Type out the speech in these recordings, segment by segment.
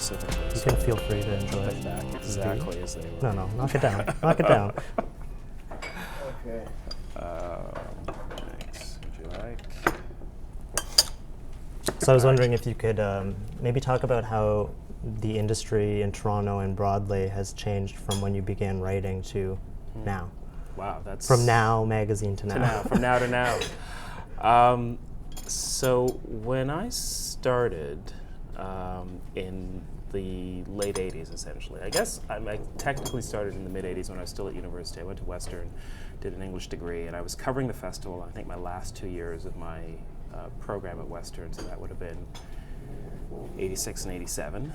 specifically. You can feel free to enjoy it back exactly as they were. No, knock it down. Knock it down. Okay. Thanks. Would you like? So I was wondering if you could maybe talk about how the industry in Toronto and broadly has changed from when you began writing to now. Wow, that's... From Now magazine to now. From now to now. So when I started in the late 80s, essentially, I guess I technically started in the mid-80s when I was still at university. I went to Western, did an English degree, and I was covering the festival, I think, my last 2 years of my program at Western, so that would have been 86 and 87.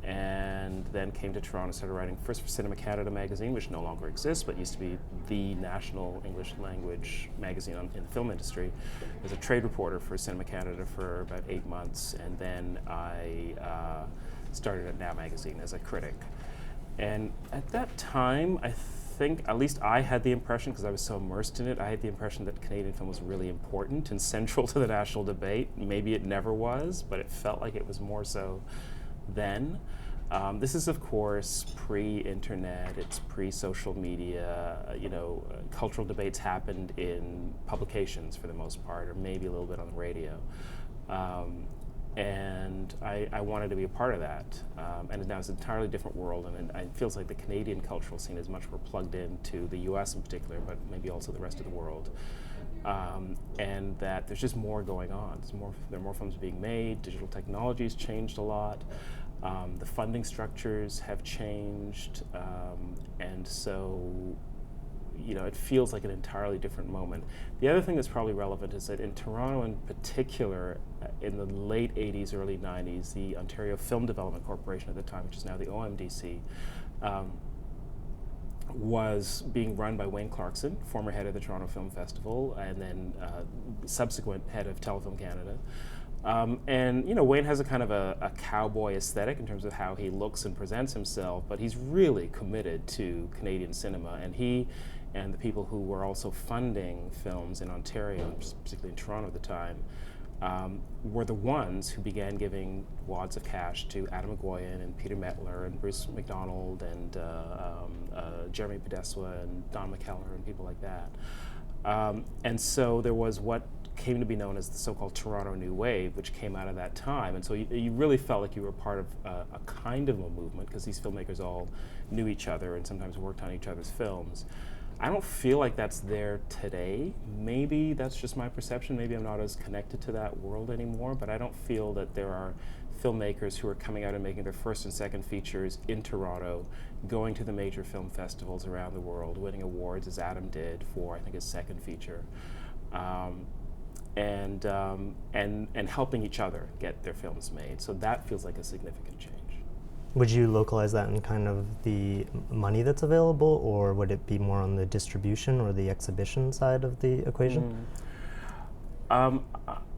And then came to Toronto, started writing first for Cinema Canada magazine, which no longer exists, but used to be the national English language magazine in the film industry. I was a trade reporter for Cinema Canada for about 8 months, and then I started at Now magazine as a critic. And at that time, I think, at least I had the impression, because I was so immersed in it, I had the impression that Canadian film was really important and central to the national debate. Maybe it never was, but it felt like it was more so then. This is, of course, pre-internet, it's pre-social media, cultural debates happened in publications for the most part, or maybe a little bit on the radio. And I wanted to be a part of that. And now it's an entirely different world, and it feels like the Canadian cultural scene is much more plugged into the US in particular, but maybe also the rest of the world. And that there's just more going on. There are more films being made, digital technology's changed a lot, the funding structures have changed, and so it feels like an entirely different moment. The other thing that's probably relevant is that in Toronto in particular, in the late 80s, early 90s, the Ontario Film Development Corporation at the time, which is now the OMDC, was being run by Wayne Clarkson, former head of the Toronto Film Festival, and then subsequent head of Telefilm Canada. And Wayne has a kind of a cowboy aesthetic in terms of how he looks and presents himself, but he's really committed to Canadian cinema, and he and the people who were also funding films in Ontario, particularly in Toronto at the time, were the ones who began giving wads of cash to Adam McGoyan and Peter Mettler and Bruce McDonald and Jeremy Podeswa and Don McKellar and people like that. And so there was what came to be known as the so-called Toronto New Wave, which came out of that time. And so you really felt like you were part of a kind of a movement, because these filmmakers all knew each other and sometimes worked on each other's films. I don't feel like that's there today. Maybe that's just my perception. Maybe I'm not as connected to that world anymore, but I don't feel that there are filmmakers who are coming out and making their first and second features in Toronto, going to the major film festivals around the world, winning awards as Adam did for, I think, his second feature, and helping each other get their films made. So that feels like a significant change. Would you localize that in kind of the money that's available, or would it be more on the distribution or the exhibition side of the equation? I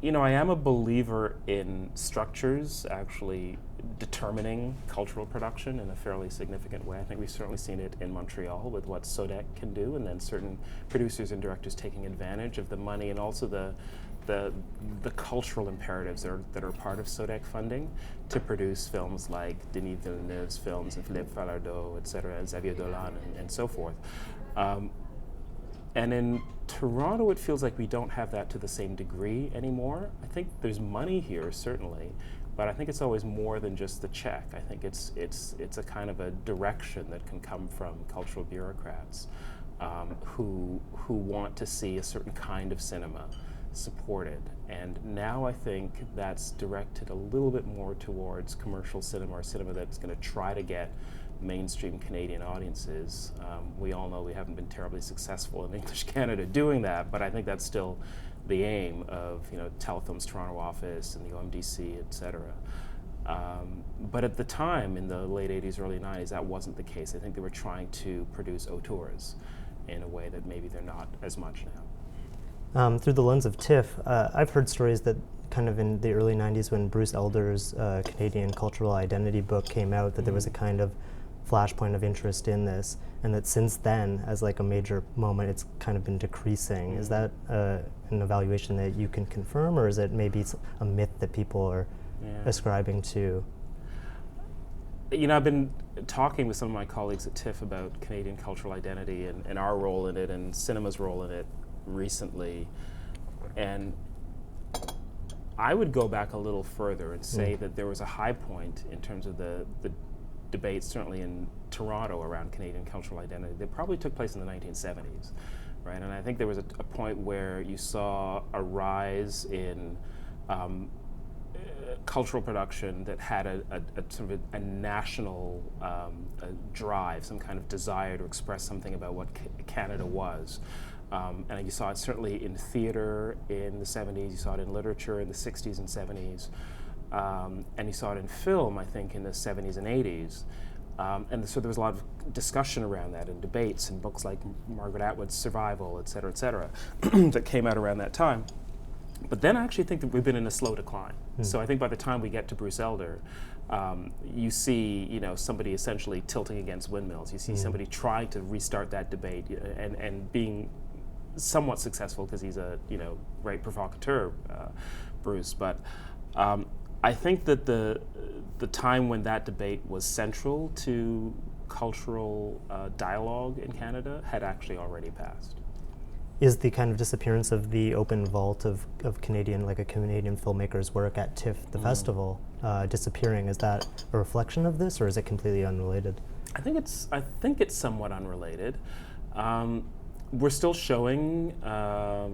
am a believer in structures actually determining cultural production in a fairly significant way. I think we've certainly seen it in Montreal with what Sodec can do, and then certain producers and directors taking advantage of the money and also the cultural imperatives that are part of Sodec funding to produce films like Denis Villeneuve's films and Philippe Falardeau, et cetera, and Xavier Dolan, and so forth. And in Toronto, it feels like we don't have that to the same degree anymore. I think there's money here, certainly, but I think it's always more than just the check. I think it's a kind of a direction that can come from cultural bureaucrats who want to see a certain kind of cinema supported. And now I think that's directed a little bit more towards commercial cinema, or cinema that's going to try to get mainstream Canadian audiences. We all know we haven't been terribly successful in English Canada doing that, but I think that's still the aim of Telefilm's Toronto office and the OMDC, et cetera. But at the time, in the late 80s, early 90s, that wasn't the case. I think they were trying to produce auteurs in a way that maybe they're not as much now. Through the lens of TIFF, I've heard stories that kind of in the early 90s when Bruce Elder's Canadian Cultural Identity book came out, that there was a kind of flashpoint of interest in this, and that since then, as like a major moment, it's kind of been decreasing. Is that an evaluation that you can confirm, or is it maybe a myth that people are ascribing to? I've been talking with some of my colleagues at TIFF about Canadian cultural identity and our role in it and cinema's role in it recently. And I would go back a little further and say that there was a high point in terms of the debate, certainly in Toronto, around Canadian cultural identity that probably took place in the 1970s, right? And I think there was a point where you saw a rise in cultural production that had a sort of a national drive, some kind of desire to express something about what Canada was. And you saw it certainly in theater in the 70s, you saw it in literature in the 60s and 70s, and you saw it in film, I think, in the 70s and 80s. And so there was a lot of discussion around that and debates and books like Margaret Atwood's Survival, et cetera, that came out around that time. But then I actually think that we've been in a slow decline. So I think by the time we get to Bruce Elder, you see, somebody essentially tilting against windmills. You see somebody trying to restart that debate and being somewhat successful because he's a, great provocateur, Bruce. But I think that the time when that debate was central to cultural dialogue in Canada had actually already passed. Is the kind of disappearance of the open vault of Canadian, like a Canadian filmmaker's work at TIFF, the festival, disappearing? Is that a reflection of this, or is it completely unrelated? I think it's somewhat unrelated. We're still showing a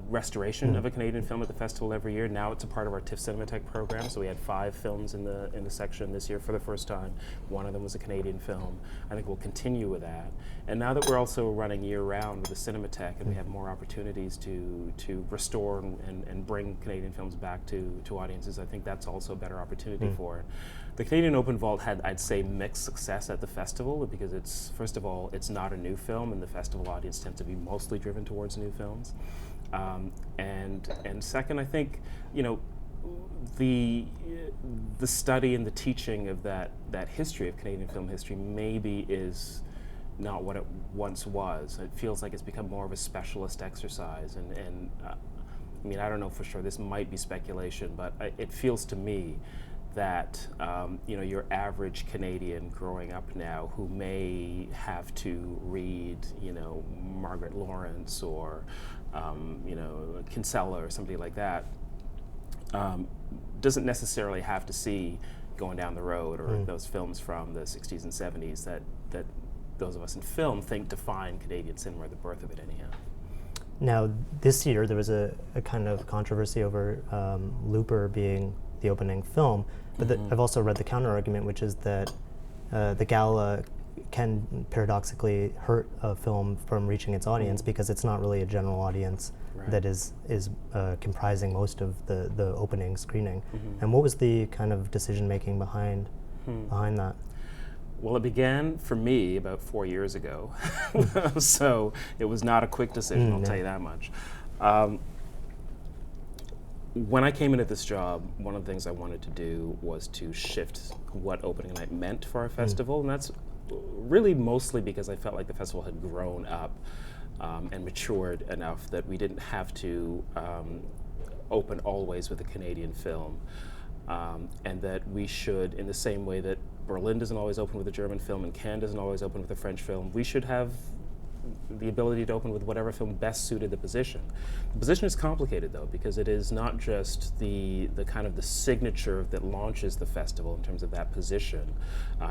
restoration of a Canadian film at the festival every year. Now it's a part of our TIFF Cinematheque program, so we had 5 films in the section this year for the first time. One of them was a Canadian film. I think we'll continue with that. And now that we're also running year-round with the Cinematheque and we have more opportunities to restore and bring Canadian films back to audiences, I think that's also a better opportunity for it. The Canadian Open Vault had, I'd say, mixed success at the festival because it's, first of all, it's not a new film, and the festival audience tends to be mostly driven towards new films. And second, I think, the study and the teaching of that history of Canadian film history maybe is not what it once was. It feels like it's become more of a specialist exercise, and I don't know for sure, this might be speculation, but it feels to me that your average Canadian growing up now who may have to read Margaret Lawrence or Kinsella or somebody like that doesn't necessarily have to see Going Down the Road or those films from the 60s and 70s that those of us in film think define Canadian cinema, or the birth of it anyhow. Now, this year there was a kind of controversy over Looper being the opening film, but I've also read the counter-argument, which is that the gala can paradoxically hurt a film from reaching its audience because it's not really a general audience that is comprising most of the opening screening. And what was the kind of decision-making behind that? Well, it began for me about 4 years ago, so it was not a quick decision, I'll tell you that much. When I came into this job, one of the things I wanted to do was to shift what opening night meant for our festival, and that's really mostly because I felt like the festival had grown up and matured enough that we didn't have to open always with a Canadian film, and that we should, in the same way that Berlin doesn't always open with a German film and Cannes doesn't always open with a French film, we should have the ability to open with whatever film best suited the position. The position is complicated though, because it is not just the kind of the signature that launches the festival in terms of that position.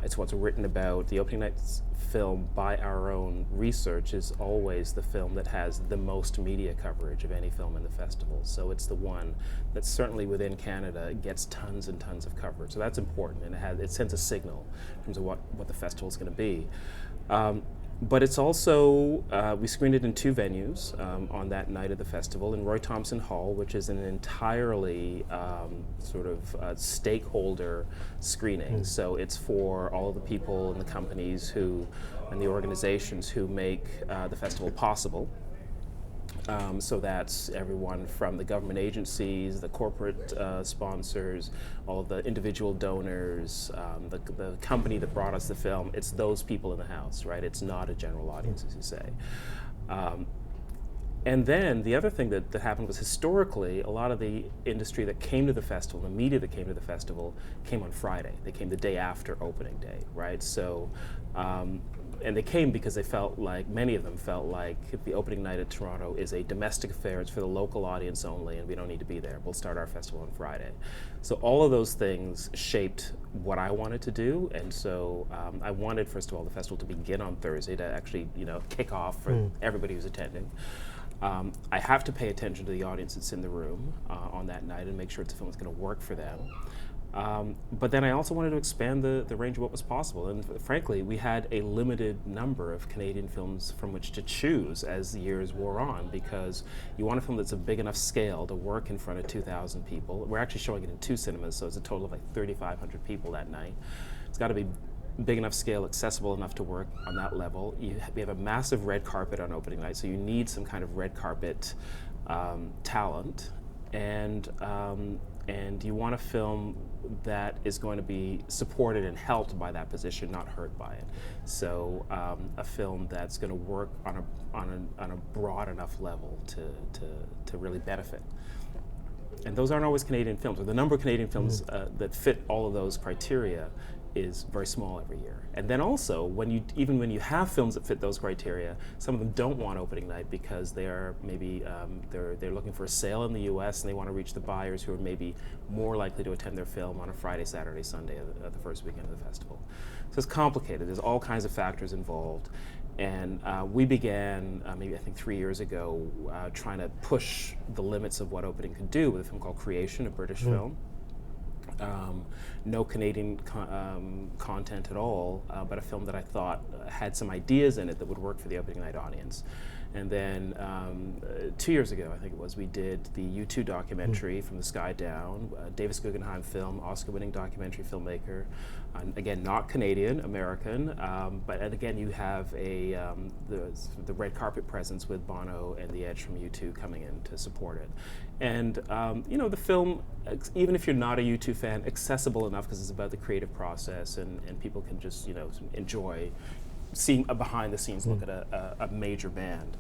It's what's written about. The opening night's film, by our own research, is always the film that has the most media coverage of any film in the festival. So it's the one that certainly within Canada gets tons and tons of coverage. So that's important, and it sends a signal in terms of what the festival is going to be. But it's also, we screened it in 2 venues on that night of the festival, in Roy Thomson Hall, which is an entirely sort of stakeholder screening. So it's for all of the people and the companies and the organizations who make the festival possible. So that's everyone from the government agencies, the corporate sponsors, all of the individual donors, the company that brought us the film. It's those people in the house, right? It's not a general audience, as you say. And then the other thing that happened was historically, a lot of the industry that came to the festival, the media that came to the festival, came on Friday. They came the day after opening day, right? So, and they came because they felt like, many of them felt like the opening night at Toronto is a domestic affair, it's for the local audience only, and we don't need to be there. We'll start our festival on Friday. So all of those things shaped what I wanted to do, and so I wanted, first of all, the festival to begin on Thursday to actually, kick off for everybody who's attending. I have to pay attention to the audience that's in the room on that night and make sure it's a film that's going to work for them. But then I also wanted to expand the range of what was possible. And frankly, we had a limited number of Canadian films from which to choose as the years wore on, because you want a film that's a big enough scale to work in front of 2,000 people. We're actually showing it in 2 cinemas, so it's a total of like 3,500 people that night. It's got to be big enough scale, accessible enough to work on that level. We have a massive red carpet on opening night, so you need some kind of red carpet talent, and you want a film that is going to be supported and helped by that position, not hurt by it. So a film that's going to work on a broad enough level to really benefit. And those aren't always Canadian films, or the number of Canadian films that fit all of those criteria is very small every year. And then also, even when you have films that fit those criteria, some of them don't want opening night because they are maybe they're looking for a sale in the U.S. and they want to reach the buyers who are maybe more likely to attend their film on a Friday, Saturday, Sunday of the first weekend of the festival. So it's complicated. There's all kinds of factors involved. And we began, maybe I think 3 years ago, trying to push the limits of what opening could do with a film called Creation, a British film. No Canadian content at all, but a film that I thought had some ideas in it that would work for the opening night audience. And then 2 years ago, I think it was, we did the U2 documentary, From the Sky Down, Davis Guggenheim film, Oscar-winning documentary filmmaker. Again, not Canadian, American, but and again, you have the red carpet presence with Bono and The Edge from U2 coming in to support it. And the film, even if you're not a U2 fan, accessible enough because it's about the creative process, and people can just enjoy seeing a behind-the-scenes look at a major band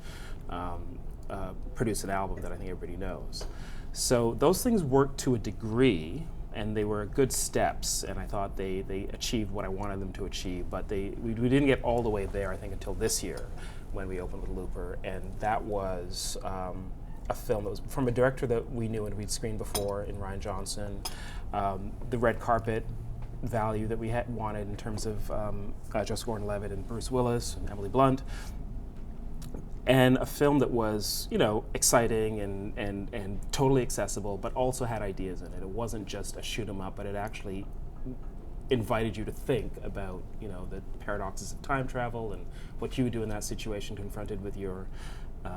produce an album that I think everybody knows. So those things worked to a degree, and they were good steps, and I thought they achieved what I wanted them to achieve, but we didn't get all the way there, I think, until this year when we opened with Looper, and that was a film that was from a director that we knew and we'd screened before in Ryan Johnson. The red carpet value that we had wanted in terms of Joseph Gordon-Levitt and Bruce Willis and Emily Blunt, and a film that was exciting and totally accessible, but also had ideas in it. It wasn't just a shoot 'em up, but it actually invited you to think about the paradoxes of time travel and what you would do in that situation confronted with your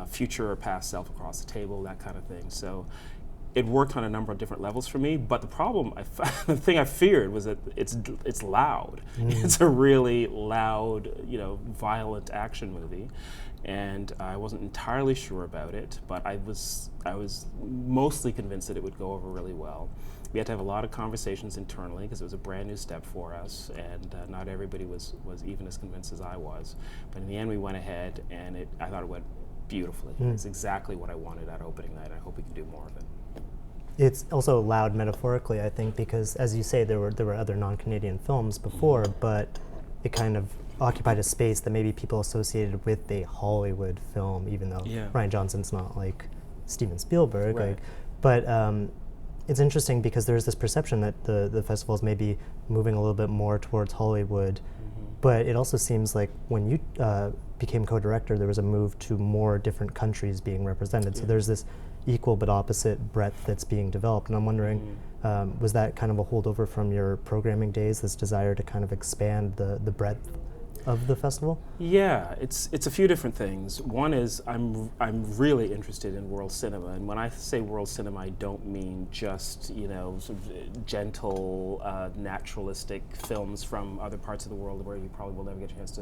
future or past self across the table, that kind of thing. So it worked on a number of different levels for me, but the problem, the thing I feared was that it's loud. It's a really loud, violent action movie, and I wasn't entirely sure about it, but I was mostly convinced that it would go over really well. We had to have a lot of conversations internally because it was a brand new step for us, and not everybody was even as convinced as I was. But in the end, we went ahead, and I thought it went beautifully. It's exactly what I wanted at opening night. I hope we can do more of it. It's also loud metaphorically, I think, because as you say, there were other non-Canadian films before, but it kind of occupied a space that maybe people associated with a Hollywood film, even though Ryan Johnson's not like Steven Spielberg. Right. But it's interesting because there's this perception that the festival is maybe moving a little bit more towards Hollywood, but it also seems like when you became co-director, there was a move to more different countries being represented. So there's this equal but opposite breadth that's being developed, and I'm wondering, was that kind of a holdover from your programming days, this desire to kind of expand the breadth of the festival? Yeah, it's a few different things. One is I'm really interested in world cinema, and when I say world cinema, I don't mean just sort of gentle, naturalistic films from other parts of the world where you probably will never get a chance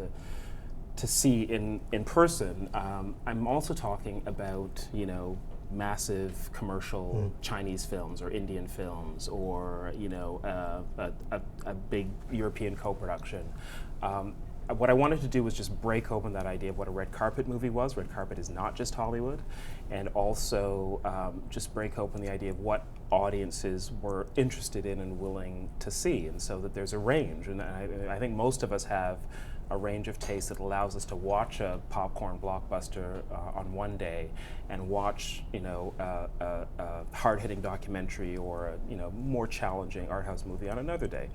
to see in person. I'm also talking about massive commercial Chinese films or Indian films, or a big European co-production. what I wanted to do was just break open that idea of what a red carpet movie was. Red carpet is not just Hollywood, and also just break open the idea of what audiences were interested in and willing to see, and so that there's a range. And I think most of us have a range of tastes that allows us to watch a popcorn blockbuster on one day and watch, a hard-hitting documentary or a more challenging art house movie on another day.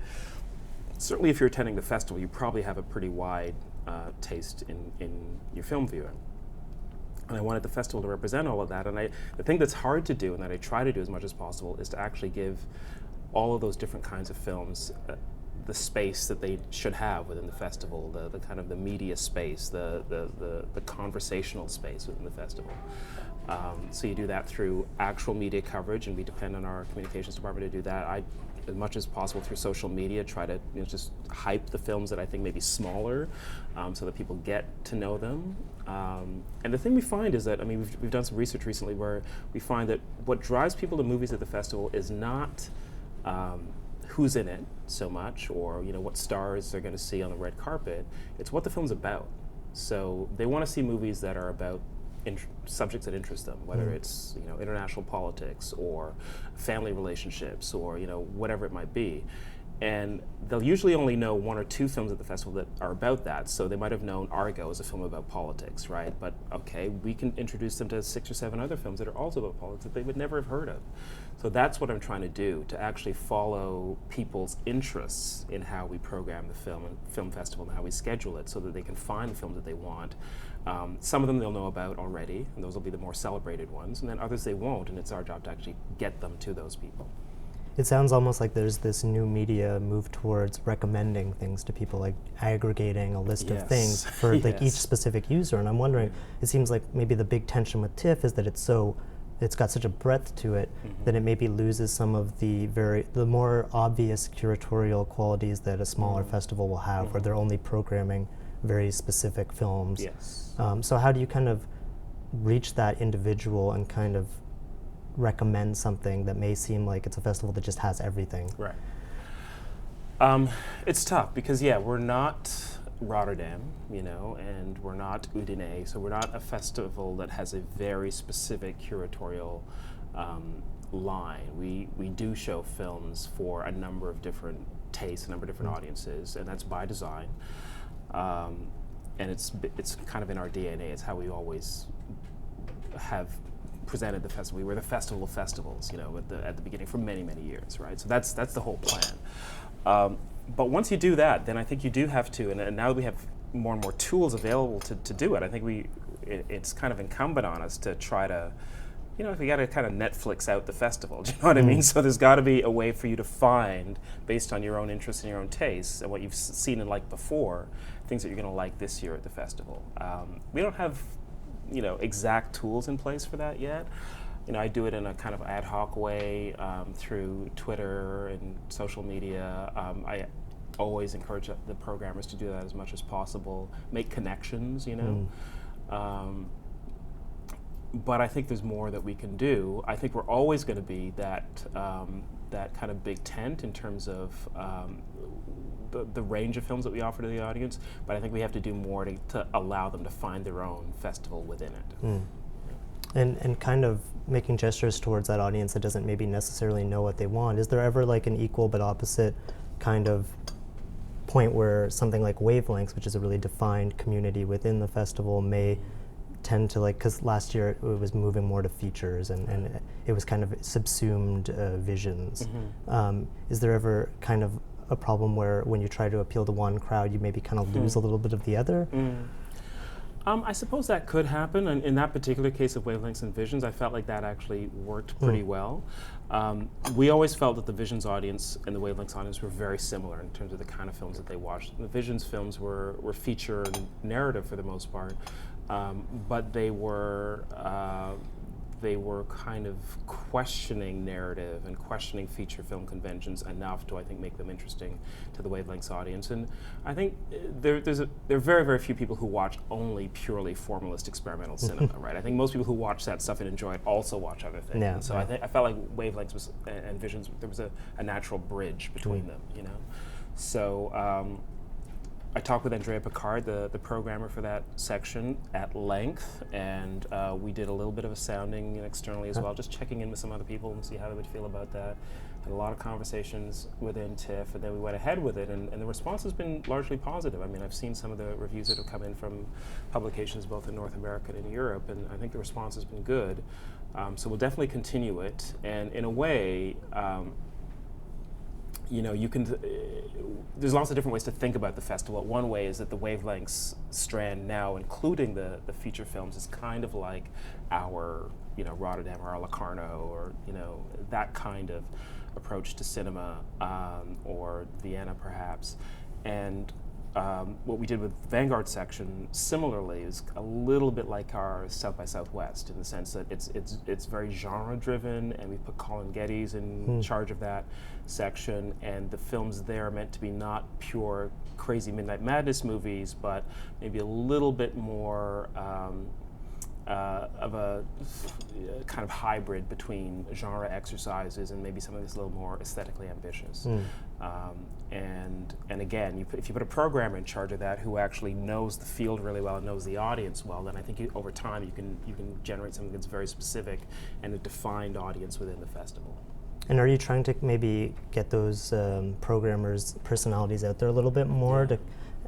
Certainly, if you're attending the festival, you probably have a pretty wide taste in your film viewing. And I wanted the festival to represent all of that. And the thing that's hard to do, and that I try to do as much as possible, is to actually give all of those different kinds of films the space that they should have within the festival, the kind of the media space, the conversational space within the festival. So you do that through actual media coverage, and we depend on our communications department to do that. As much as possible through social media, try to just hype the films that I think may be smaller, so that people get to know them. And the thing we find is that, we've done some research recently where we find that what drives people to movies at the festival is not who's in it so much, or what stars they're going to see on the red carpet. It's what the film's about. So they want to see movies that are about subjects that interest them, whether it's international politics or family relationships or whatever it might be. And they'll usually only know one or two films at the festival that are about that. So they might have known Argo as a film about politics, right? But okay, we can introduce them to 6 or 7 other films that are also about politics that they would never have heard of. So that's what I'm trying to do, to actually follow people's interests in how we program the film festival and how we schedule it, so that they can find the films that they want. Some of them they'll know about already, and those will be the more celebrated ones, and then others they won't, and it's our job to actually get them to those people. It sounds almost like there's this new media move towards recommending things to people, like aggregating a list of things for like each specific user. And I'm wondering, it seems like maybe the big tension with TIFF is that it's got such a breadth to it that it maybe loses some of the more obvious curatorial qualities that a smaller festival will have, where they're only programming very specific films. Yes. So how do you kind of reach that individual and kind of recommend something that may seem like it's a festival that just has everything? Right. It's tough because we're not Rotterdam, and we're not Udine, so we're not a festival that has a very specific curatorial line. We do show films for a number of different tastes, a number of different audiences, and that's by design. And it's kind of in our DNA. It's how we always have presented the festival. We were the festival of festivals, at the beginning for many, many years, right? So that's the whole plan. But once you do that, then I think you do have to, and now that we have more and more tools available to do it, I think it's kind of incumbent on us to try to, we got to kind of Netflix out the festival. Do you know what I mean? So there's got to be a way for you to find, based on your own interests and your own tastes and what you've seen and liked before, things that you're going to like this year at the festival. We don't have exact tools in place for that yet. I do it in a kind of ad hoc way through Twitter and social media. I always encourage the programmers to do that as much as possible, make connections, but I think there's more that we can do. I think we're always going to be that kind of big tent in terms of the range of films that we offer to the audience, but I think we have to do more to allow them to find their own festival within it. And kind of making gestures towards that audience that doesn't maybe necessarily know what they want. Is there ever like an equal but opposite kind of point where something like Wavelengths, which is a really defined community within the festival, may tend to because last year it was moving more to features and it was kind of subsumed visions. Is there ever kind of a problem where when you try to appeal to one crowd, you maybe kind of lose a little bit of the other? I suppose that could happen, and in that particular case of Wavelengths and Visions, I felt like that actually worked pretty well. We always felt that the Visions audience and the Wavelengths audience were very similar in terms of the kind of films that they watched. The Visions films were feature and narrative for the most part, but they were kind of questioning narrative and questioning feature film conventions enough to, I think, make them interesting to the Wavelengths audience. And I think there are very, very few people who watch only purely formalist experimental cinema, right? I think most people who watch that stuff and enjoy it also watch other things. And so I felt like Wavelengths and Visions, there was a natural bridge between them, So I talked with Andrea Picard, the programmer for that section, at length, and we did a little bit of a sounding externally as well, just checking in with some other people and see how they would feel about that. Had a lot of conversations within TIFF, and then we went ahead with it, and the response has been largely positive. I mean, I've seen some of the reviews that have come in from publications both in North America and in Europe, and I think the response has been good. So we'll definitely continue it, and in a way, you know, you can. There's lots of different ways to think about the festival. One way is that the wavelengths strand now, including the feature films, is kind of like our, you know, Rotterdam or Locarno, or, you know, that kind of approach to cinema, or Vienna perhaps. And what we did with the Vanguard section similarly is a little bit like our South by Southwest, in the sense that it's very genre driven, and we put Colin Geddes in charge of that section, and the films there are meant to be not pure crazy Midnight Madness movies, but maybe a little bit more of a kind of hybrid between genre exercises and maybe something that's a little more aesthetically ambitious. And again, if you put a programmer in charge of that who actually knows the field really well and knows the audience well, then I think over time you can generate something that's very specific and a defined audience within the festival. And are you trying to maybe get those programmers' personalities out there a little bit more,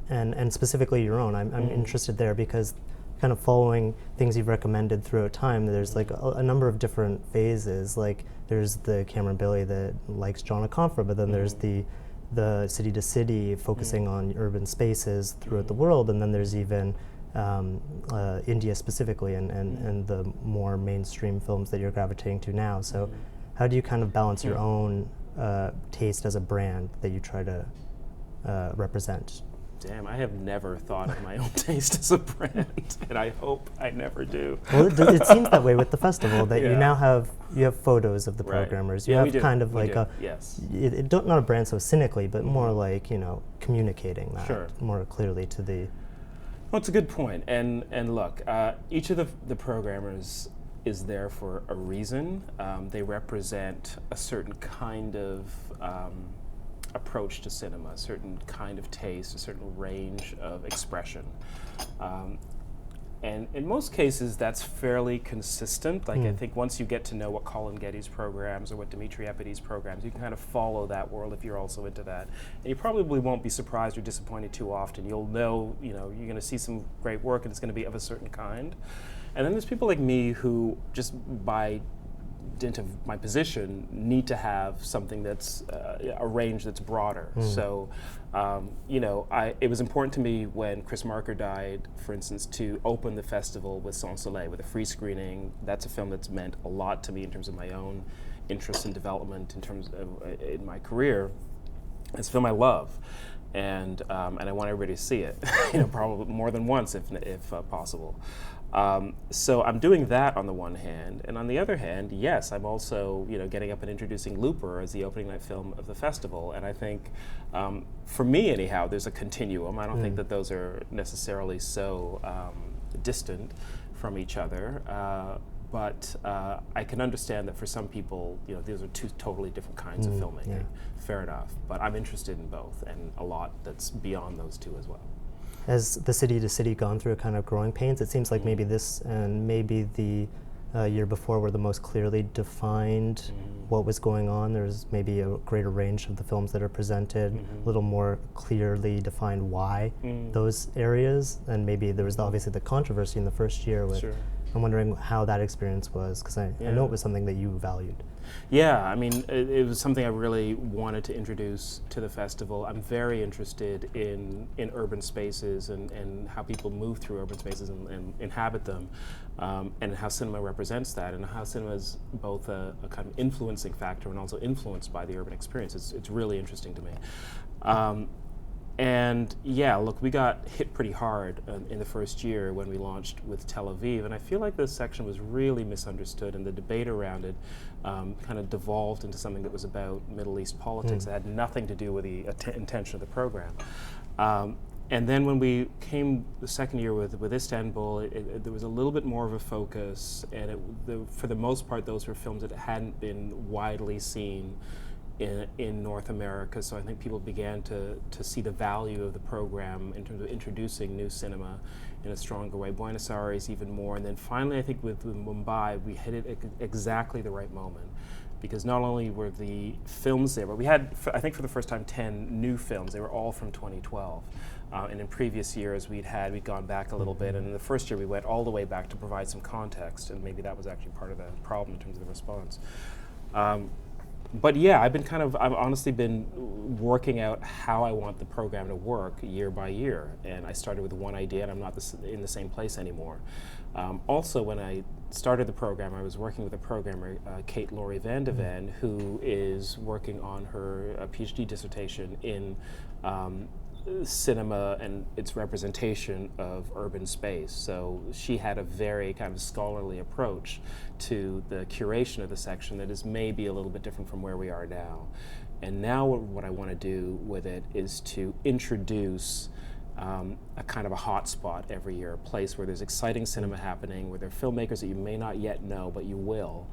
and specifically your own? I'm interested there because kind of following things you've recommended throughout time, there's like a number of different phases. Like there's the Cameron Bailey that likes John Aconfa, but then there's the city to city focusing on urban spaces throughout the world, and then there's even India specifically and the more mainstream films that you're gravitating to now. So how do you kind of balance your own taste as a brand that you try to represent? Damn, I have never thought of my own taste as a brand, and I hope I never do. Well, it seems that way with the festival, that you now have photos of the programmers. You have kind of like not a brand so cynically, but more like, you know, communicating that more clearly to the. Well, it's a good point, and look, each of the programmers is there for a reason. They represent a certain kind of approach to cinema, a certain kind of taste, a certain range of expression. And in most cases, that's fairly consistent. Like, I think once you get to know what Colin Geddes programs or what Dimitri Epides programs, you can kind of follow that world if you're also into that. And you probably won't be surprised or disappointed too often. You'll know, you know, you're going to see some great work and it's going to be of a certain kind. And then there's people like me who, just by dint of my position, need to have something that's a range that's broader. So, you know, it was important to me when Chris Marker died, for instance, to open the festival with Sans Soleil, with a free screening. That's a film that's meant a lot to me in terms of my own interest and development in terms of in my career. It's a film I love, and I want everybody to see it. You know, probably more than once if possible. So I'm doing that on the one hand, and on the other hand, yes, I'm also, you know, getting up and introducing Looper as the opening night film of the festival. And I think, for me anyhow, there's a continuum. I don't think that those are necessarily so distant from each other. But I can understand that for some people, you know, these are two totally different kinds of filmmaking. Fair enough. But I'm interested in both, and a lot that's beyond those two as well. Has the city to city gone through a kind of growing pains? It seems like maybe this and maybe the year before were the most clearly defined what was going on. There's maybe a greater range of the films that are presented, a little more clearly defined why those areas, and maybe there was obviously the controversy in the first year with. I'm wondering how that experience was, because I know it was something that you valued. Yeah, I mean, it was something I really wanted to introduce to the festival. I'm very interested in urban spaces and how people move through urban spaces and inhabit them, and how cinema represents that, and how cinema is both a kind of influencing factor and also influenced by the urban experience. It's really interesting to me. And yeah, look, we got hit pretty hard in the first year when we launched with Tel Aviv, and I feel like this section was really misunderstood, and the debate around it kind of devolved into something that was about Middle East politics that had nothing to do with the intention of the program. And then when we came the second year with Istanbul, there was a little bit more of a focus, and for the most part, those were films that hadn't been widely seen in North America, so I think people began to see the value of the program in terms of introducing new cinema in a stronger way. Buenos Aires even more, and then finally I think with Mumbai we hit it exactly the right moment, because not only were the films there, but we had, I think for the first time, 10 new films. They were all from 2012. And in previous years we'd gone back a little bit, and in the first year we went all the way back to provide some context, and maybe that was actually part of the problem in terms of the response. But yeah, I've honestly been working out how I want the program to work year by year, and I started with one idea, and I'm not in the same place anymore. Also, when I started the program, I was working with a programmer, Kate Laurie Van de Ven, who is working on her PhD dissertation in cinema and its representation of urban space. So she had a very kind of scholarly approach to the curation of the section that is maybe a little bit different from where we are now. And now what I want to do with it is to introduce a kind of a hot spot every year, a place where there's exciting cinema happening, where there are filmmakers that you may not yet know, but you will.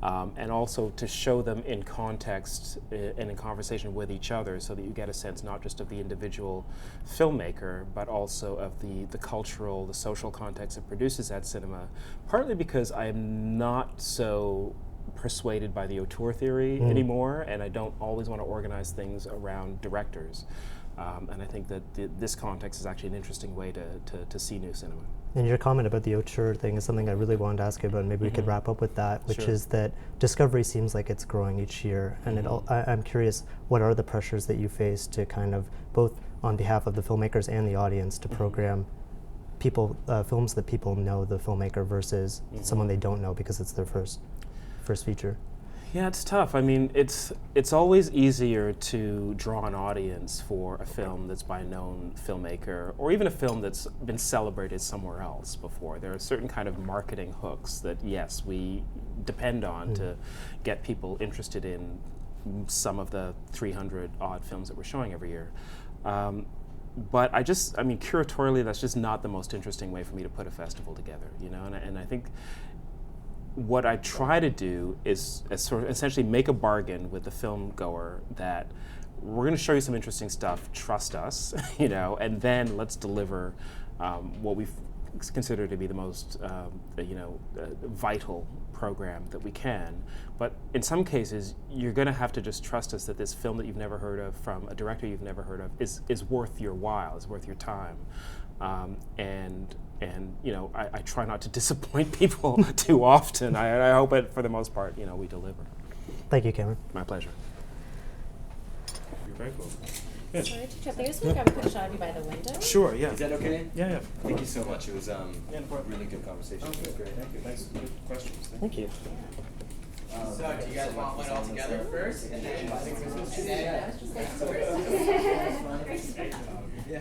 And also to show them in context and in conversation with each other, so that you get a sense not just of the individual filmmaker, but also of the cultural, the social context that produces that cinema, partly because I am not so persuaded by the auteur theory anymore, and I don't always want to organize things around directors. And I think that this context is actually an interesting way to see new cinema. And your comment about the auteur thing is something I really wanted to ask you about, and maybe we could wrap up with that, which is that discovery seems like it's growing each year, and I'm curious, what are the pressures that you face to kind of, both on behalf of the filmmakers and the audience, to program people, films that people know the filmmaker versus someone they don't know because it's their first feature? Yeah, it's tough. I mean, it's always easier to draw an audience for a film that's by a known filmmaker, or even a film that's been celebrated somewhere else before. There are certain kind of marketing hooks that, yes, we depend on to get people interested in some of the 300 odd films that we're showing every year. But I mean, curatorially, that's just not the most interesting way for me to put a festival together, you know, and I think what I try to do is sort of essentially make a bargain with the film goer that we're going to show you some interesting stuff, trust us, you know, and then let's deliver what we consider to be the most, vital program that we can. But in some cases, you're going to have to just trust us that this film that you've never heard of from a director you've never heard of is worth your while, is worth your time. And you know, I try not to disappoint people too often. I hope that for the most part, you know, we deliver. Thank you, Cameron. My pleasure. You're very cool. Good. Sorry to interrupt. I just want to grab a quick shot of you by the window. Sure, yeah. Is that okay? Yeah. Thank you so much. It was really good conversation. Okay, great. Thank you. Thanks. Good questions. Thank you. So, do you guys want one all together first, and then? Yeah. Yeah.